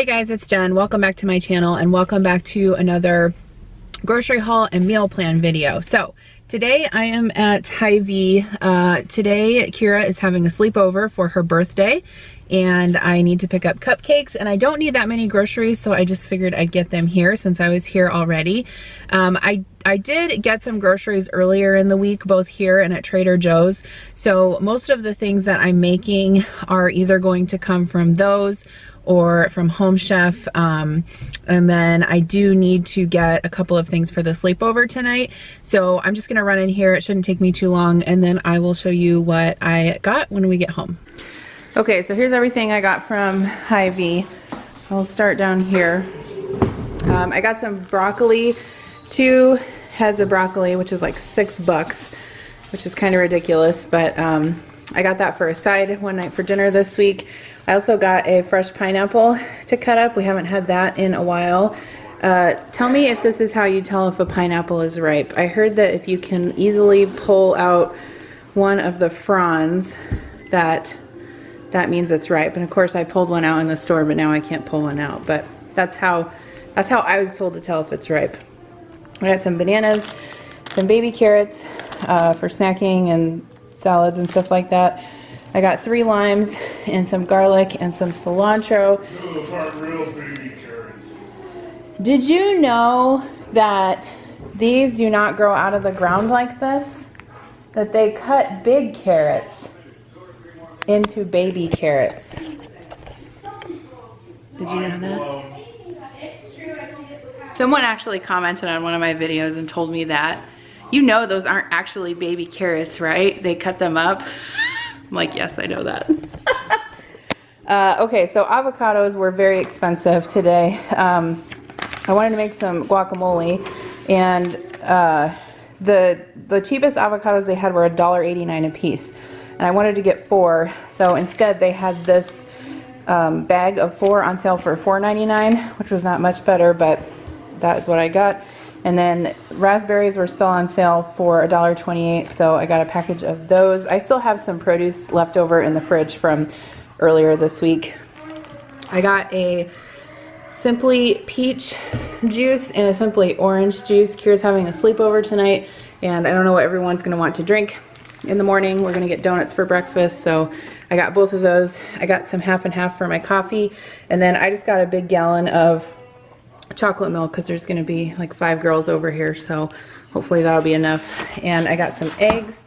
Hey guys, it's Jen. Welcome back to my channel and welcome back to another grocery haul and meal plan video. So today I am at Hy-Vee. Today Kira is having a sleepover for her birthday and I need to pick up cupcakes, and I don't need that many groceries, so I just figured I'd get them here since I was here already. I did get some groceries earlier in the week, both here and at Trader Joe's. So most of the things that I'm making are either going to come from those or from Home Chef, and then I do need to get a couple of things for the sleepover tonight. So I'm just gonna run in here, it shouldn't take me too long, and then I will show you what I got when we get home. Okay, so here's everything I got from Hy-Vee. I'll start down here. I got some broccoli, 2 heads of broccoli, which is like $6, which is kind of ridiculous, but I got that for a side one night for dinner this week. I also got a fresh pineapple to cut up. We haven't had that in a while. Tell me if this is how you tell if a pineapple is ripe. I heard that if you can easily pull out one of the fronds, that means it's ripe. And of course I pulled one out in the store, but now I can't pull one out. But that's how I was told to tell if it's ripe. I got some bananas, some baby carrots for snacking and salads and stuff like that. I got 3 limes and some garlic and some cilantro. Those aren't real baby carrots. Did you know that these do not grow out of the ground like this? That they cut big carrots into baby carrots. Did you know that? Someone actually commented on one of my videos and told me that. You know those aren't actually baby carrots, right? They cut them up. I'm like, yes, I know that. Okay, so avocados were very expensive today. I wanted to make some guacamole, and the cheapest avocados they had were $1.89 a piece. And I wanted to get 4, so instead they had this bag of 4 on sale for $4.99, which was not much better, but that is what I got. And then raspberries were still on sale for $1.28, so I got a package of those. I still have some produce left over in the fridge from earlier this week. I got a Simply Peach juice and a Simply Orange juice. Kira's having a sleepover tonight, and I don't know what everyone's gonna want to drink in the morning. We're gonna get donuts for breakfast, so I got both of those. I got some half and half for my coffee, and then I just got a big gallon of chocolate milk because there's gonna be like 5 girls over here, so hopefully that'll be enough. And I got some eggs.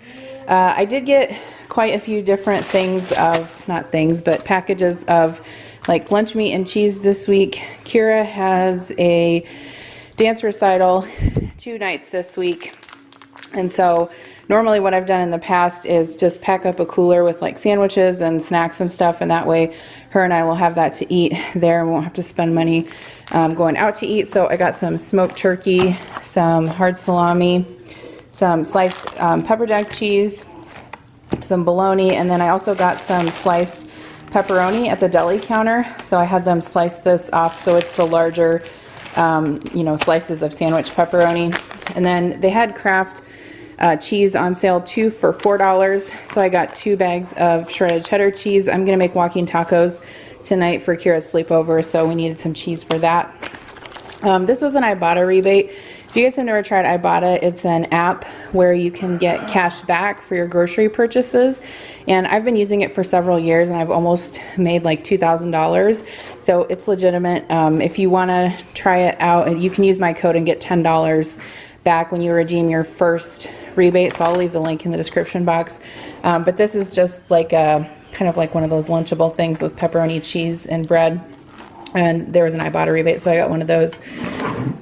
I did get quite a few different things but packages of like lunch meat and cheese this week. Kira has a dance recital 2 nights this week, and so normally what I've done in the past is just pack up a cooler with like sandwiches and snacks and stuff, and that way her and I will have that to eat there and we won't have to spend money going out to eat. So I got some smoked turkey, some hard salami, some sliced pepper jack cheese, some bologna, and then I also got some sliced pepperoni at the deli counter. So I had them slice this off so it's the larger slices of sandwich pepperoni. And then they had Kraft cheese on sale 2 for $4, so I got 2 bags of shredded cheddar cheese. I'm gonna make walking tacos tonight for Kira's sleepover, so we needed some cheese for that. This was an Ibotta rebate. If you guys have never tried Ibotta, it's an app where you can get cash back for your grocery purchases, and I've been using it for several years and I've almost made like $2,000, so it's legitimate. If you want to try it out, you can use my code and get $10 back when you redeem your first rebate, so I'll leave the link in the description box. But this is just like a kind of like one of those lunchable things with pepperoni, cheese, and bread, and there was an Ibotta rebate, so I got one of those.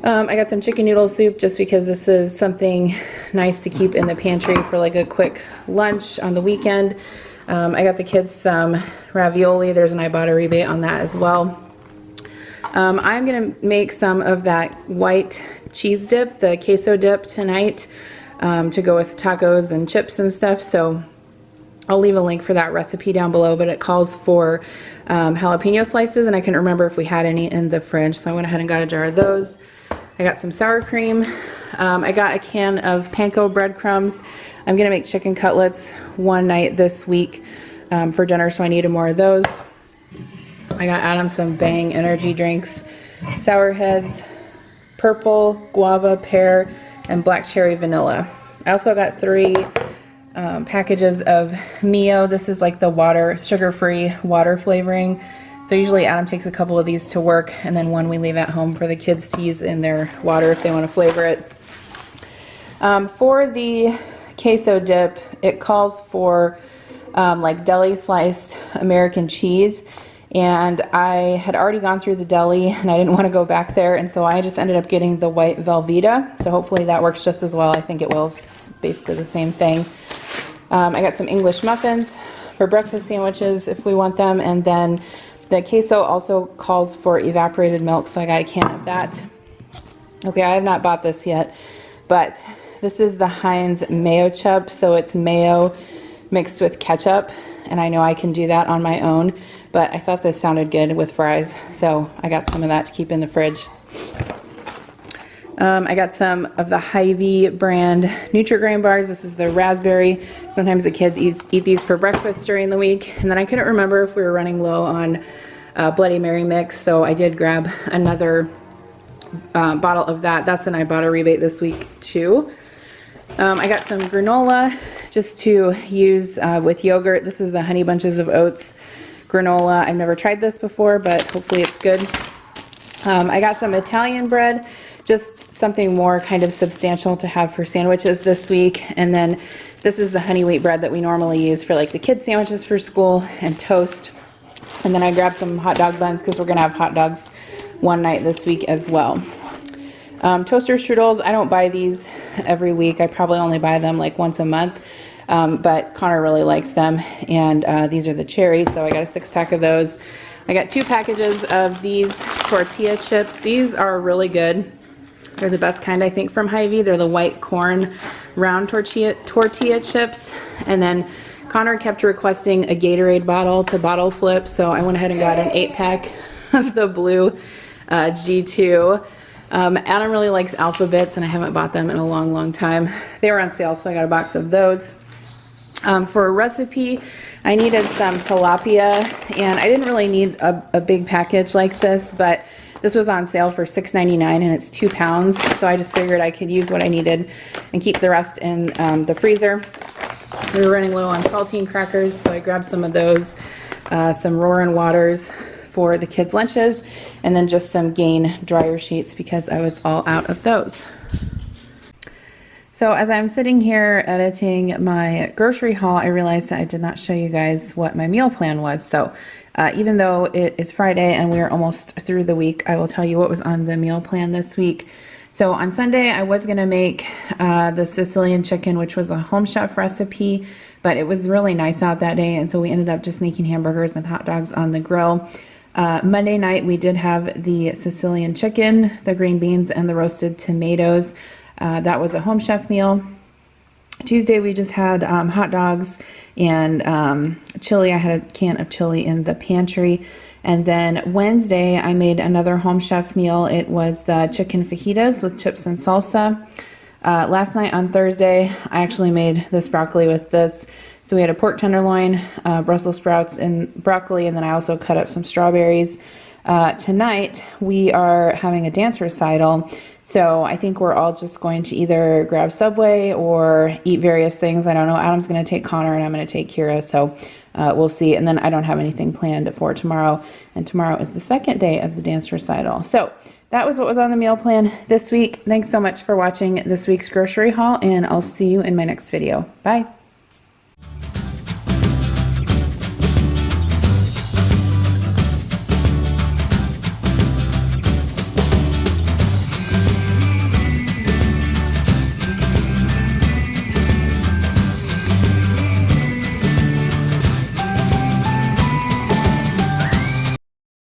I got some chicken noodle soup just because this is something nice to keep in the pantry for like a quick lunch on the weekend. I got the kids some ravioli. There's an Ibotta rebate on that as well. I'm gonna make some of that white cheese dip, the queso dip, tonight to go with tacos and chips and stuff, so I'll leave a link for that recipe down below, but it calls for jalapeno slices, and I couldn't remember if we had any in the fridge, so I went ahead and got a jar of those. I got some sour cream. I got a can of panko breadcrumbs. I'm gonna make chicken cutlets one night this week for dinner, so I needed more of those. I got Adam some Bang energy drinks, Sour Heads, purple, guava, pear, and black cherry vanilla. I also got 3 packages of Mio. This is like the water, sugar-free water flavoring. So usually Adam takes a couple of these to work, and then one we leave at home for the kids to use in their water if they want to flavor it. For the queso dip, it calls for like deli sliced American cheese, and I had already gone through the deli and I didn't want to go back there, and so I just ended up getting the white Velveeta. So hopefully that works just as well. I think it will. It's basically the same thing. I got some English muffins for breakfast sandwiches if we want them, and then the queso also calls for evaporated milk, so I got a can of that. Okay, I have not bought this yet, but this is the Heinz Mayo Chup, so it's mayo mixed with ketchup, and I know I can do that on my own, but I thought this sounded good with fries, so I got some of that to keep in the fridge. I got some of the Hy-Vee brand Nutri-Grain bars. This is the raspberry. Sometimes the kids eat these for breakfast during the week, and then I couldn't remember if we were running low on Bloody Mary mix, so I did grab another bottle of that. That's an Ibotta rebate this week too. I got some granola just to use with yogurt. This is the Honey Bunches of Oats granola. I've never tried this before, but hopefully it's good. I got some Italian bread, just something more kind of substantial to have for sandwiches this week. And then this is the honey wheat bread that we normally use for like the kids sandwiches for school and toast. And then I grabbed some hot dog buns because we're gonna have hot dogs one night this week as well. Toaster strudels, I don't buy these every week. I probably only buy them like once a month, but Connor really likes them. And these are the cherries, so I got a 6-pack of those. I got 2 packages of these tortilla chips. These are really good. They're the best kind, I think, from Hy-Vee. They're the white corn round tortilla chips. And then Connor kept requesting a Gatorade bottle to bottle flip, so I went ahead and got an 8-pack of the blue G2. Adam really likes Alphabets, and I haven't bought them in a long time. They were on sale, so I got a box of those. For a recipe, I needed some tilapia, and I didn't really need a big package like this, but this was on sale for $6.99, and it's 2 pounds, so I just figured I could use what I needed and keep the rest in the freezer. We were running low on saltine crackers, so I grabbed some of those, some Roaring Waters for the kids' lunches, and then just some Gain dryer sheets because I was all out of those. So as I'm sitting here editing my grocery haul, I realized that I did not show you guys what my meal plan was. So even though it is Friday and we're almost through the week, I will tell you what was on the meal plan this week. So on Sunday, I was gonna make the Sicilian chicken, which was a Home Chef recipe, but it was really nice out that day, and so we ended up just making hamburgers and hot dogs on the grill. Monday night, we did have the Sicilian chicken, the green beans, and the roasted tomatoes. That was a Home Chef meal. Tuesday, we just had hot dogs and chili. I had a can of chili in the pantry. And then Wednesday, I made another Home Chef meal. It was the chicken fajitas with chips and salsa. Last night on Thursday, I actually made this broccoli with this. So we had a pork tenderloin, Brussels sprouts, and broccoli, and then I also cut up some strawberries. Tonight, we are having a dance recital. So I think we're all just going to either grab Subway or eat various things. I don't know. Adam's going to take Connor and I'm going to take Kira. So we'll see. And then I don't have anything planned for tomorrow. And tomorrow is the second day of the dance recital. So that was what was on the meal plan this week. Thanks so much for watching this week's grocery haul, and I'll see you in my next video. Bye.